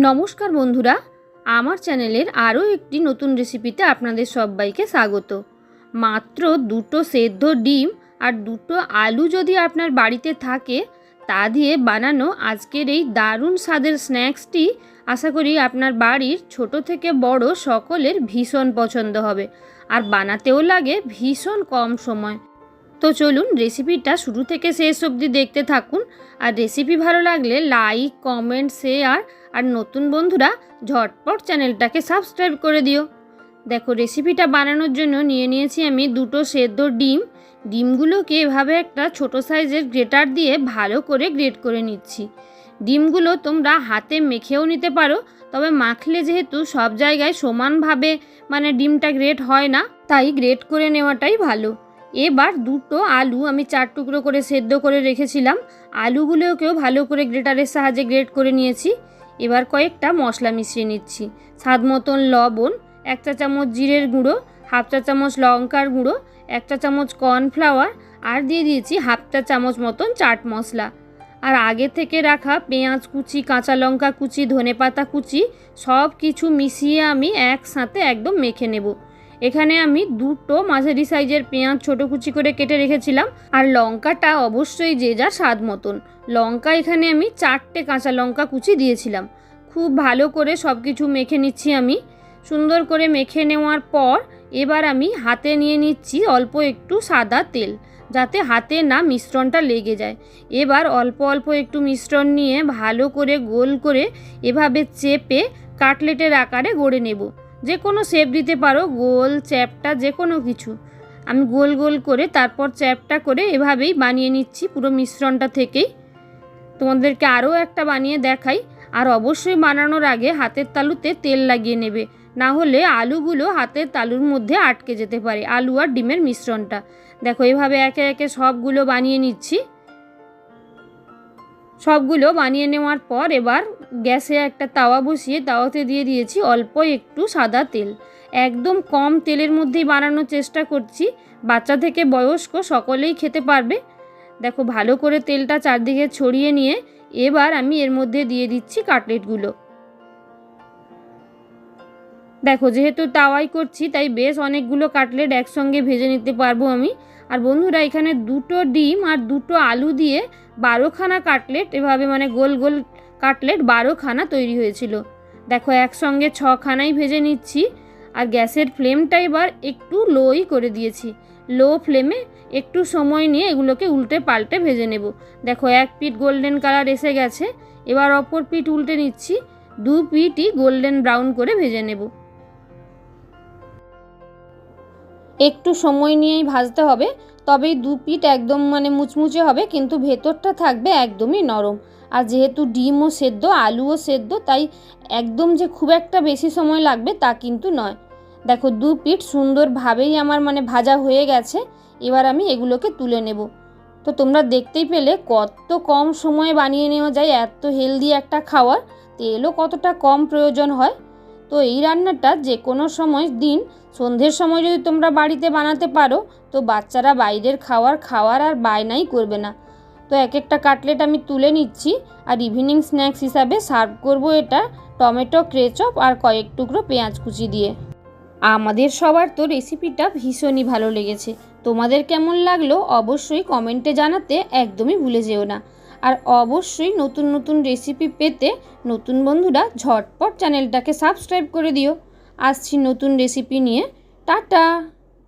নমস্কার বন্ধুরা, আমার চ্যানেলের আরও একটি নতুন রেসিপিতে আপনাদের সবাইকে স্বাগত। মাত্র দুটো সেদ্ধ ডিম আর দুটো আলু যদি আপনার বাড়িতে থাকে, তা দিয়ে বানানো আজকের এই দারুণ স্বাদের স্ন্যাক্সটি আশা করি আপনার বাড়ির ছোট থেকে বড় সকলের ভীষণ পছন্দ হবে, আর বানাতেও লাগে ভীষণ কম সময়। তো চলুন রেসিপিটা শুরু থেকে শেষ অবধি দেখতে থাকুন। আর রেসিপি ভালো লাগলে লাইক, কমেন্ট, শেয়ার, আর নতুন বন্ধুরা ঝটপট চ্যানেলটাকে সাবস্ক্রাইব করে দিও। দেখো, রেসিপিটা বানানোর জন্য নিয়ে নিয়েছি আমি দুটো সেদ্ধ ডিম। ডিমগুলোকে এভাবে একটা ছোট সাইজের গ্রেটার দিয়ে ভালো করে গ্রেট করে নিচ্ছি। ডিমগুলো তোমরা হাতে মেখেও নিতে পারো, তবে মাখলে যেহেতু সব জায়গায় সমানভাবে ডিমটা গ্রেট হয় না, তাই গ্রেট করে নেওয়াটাই ভালো। এবার দুটো আলু আমি 4 টুকরো করে সেদ্ধ করে রেখেছিলাম। আলুগুলোকেও ভালো করে গ্রেটারের সাহায্যে গ্রেট করে নিয়েছি। এবার কয়েকটা মশলা মিশিয়ে নিচ্ছি। স্বাদ মতন লবণ, 1 চা চামচ জিরের গুঁড়ো, 1/2 চা চামচ লঙ্কার গুঁড়ো, 1 চা চামচ কর্নফ্লাওয়ার, আর দিয়ে দিয়েছি 1/2 চা চামচ মতন চাট মশলা। আর আগে থেকে রাখা পেঁয়াজ কুচি, কাঁচা লঙ্কা কুচি, ধনেপাতা কুচি সব কিছু মিশিয়ে আমি একসাথে একদম মেখে নেব। এখানে আমি দুটো মাঝারি সাইজের পেঁয়াজ ছোটো কুচি করে কেটে রেখেছিলাম। আর লঙ্কাটা অবশ্যই যে যা স্বাদ মতন। লঙ্কা এখানে আমি 4টে কাঁচা লঙ্কা কুচি দিয়েছিলাম। খুব ভালো করে সব কিছু মেখে নিচ্ছি আমি। সুন্দর করে মেখে নেওয়ার পর এবার আমি হাতে নিয়ে নিচ্ছি অল্প একটু সাদা তেল, যাতে হাতে না মিশ্রণটা লেগে যায়। এবার অল্প অল্প একটু মিশ্রণ নিয়ে ভালো করে গোল করে এভাবে চেপে কাটলেটের আকারে গড়ে নেব। যে কোনো শেপ দিতে পারো, গোল, চ্যাপ্টা, যে কোনো কিছু। আমি গোল গোল করে তারপর চ্যাপ্টা করে এভাবেই বানিয়ে নিচ্ছি পুরো মিশ্রণটা থেকেই। তোমাদেরকে আরও একটা বানিয়ে দেখাই। আর অবশ্যই বানানোর আগে হাতের তালুতে তেল লাগিয়ে নেবে, না হলে আলুগুলো হাতের তালুর মধ্যে আটকে যেতে পারে, আলু আর ডিমের মিশ্রণটা। দেখো, এভাবে একে একে সবগুলো বানিয়ে নিচ্ছি। সবগুলো বানিয়ে নেওয়ার পর এবার গ্যাসে একটা তাওয়া বসিয়ে তাওয়াতে দিয়ে দিয়েছি অল্প একটু সাদা তেল। একদম কম তেলের মধ্যেই বানানোর চেষ্টা করছি, বাচ্চা থেকে বয়স্ক সকলেই খেতে পারবে। দেখো, ভালো করে তেলটা চারদিকে ছড়িয়ে নিয়ে এবার আমি এর মধ্যে দিয়ে দিচ্ছি কাটলেটগুলো। দেখো, যেহেতু তাওয়াই করছি তাই বেশ অনেকগুলো কাটলেট একসঙ্গে ভেজে নিতে পারবো আমি। আর বন্ধুরা, এখানে দুটো ডিম আর দুটো আলু দিয়ে 12খানা কাটলেট, এভাবে গোল গোল কাটলেট 12খানা তৈরি হয়েছিল। দেখো, একসঙ্গে 6খানাই ভেজে নিচ্ছি। আর গ্যাসের ফ্লেমটা এবার একটু লোই করে দিয়েছি। লো ফ্লেমে একটু সময় নিয়ে এগুলোকে উল্টে পাল্টে ভেজে নেব। দেখো, এক পিঠ গোল্ডেন কালার এসে গেছে। এবার অপর পিঠ উল্টে নিচ্ছি। 2 পিঠই গোল্ডেন ব্রাউন করে ভেজে নেব। একটু সময় নিয়েই ভাজতে হবে, তবেই 2 পিঠ একদম মুচমুচে হবে, কিন্তু ভেতরটা থাকবে একদমই নরম। আর যেহেতু ডিমও সেদ্ধ, আলুও সেদ্ধ, তাই একদম যে খুব একটা বেশি সময় লাগবে তা কিন্তু নয়। দেখো, 2 পিঠ সুন্দরভাবেই আমার ভাজা হয়ে গেছে। এবার আমি এগুলোকে তুলে নেব। তো তোমরা দেখতেই পেলে কত কম সময়ে বানিয়ে নেওয়া যায় এত হেলদি একটা খাবার। তেলও কতটা কম প্রয়োজন হয়। তো এই রান্নাটা যে কোনো সময় দিন সন্ধ্যের সময় যদি তোমরা বাড়িতে বানাতে পারো, তো বাচ্চারা বাইরের খাওয়ার আর বায়নাই করবে না। তো এক একটা কাটলেট আমি তুলে নিচ্ছি। আর ইভিনিং স্ন্যাক্স হিসাবে সার্ভ করব এটা টমেটো কেচাপ আর কয়েক টুকরো পেঁয়াজ কুচি দিয়ে। আমাদের সবার তো রেসিপিটা ভীষণই ভালো লেগেছে। তোমাদের কেমন লাগলো অবশ্যই কমেন্টে জানাতে একদমই ভুলে যেও না। আর অবশ্যই নতুন নতুন রেসিপি পেতে নতুন বন্ধুরা ঝটপট চ্যানেলটাকে সাবস্ক্রাইব করে দিও। আসছি নতুন রেসিপি নিয়ে। টাটা।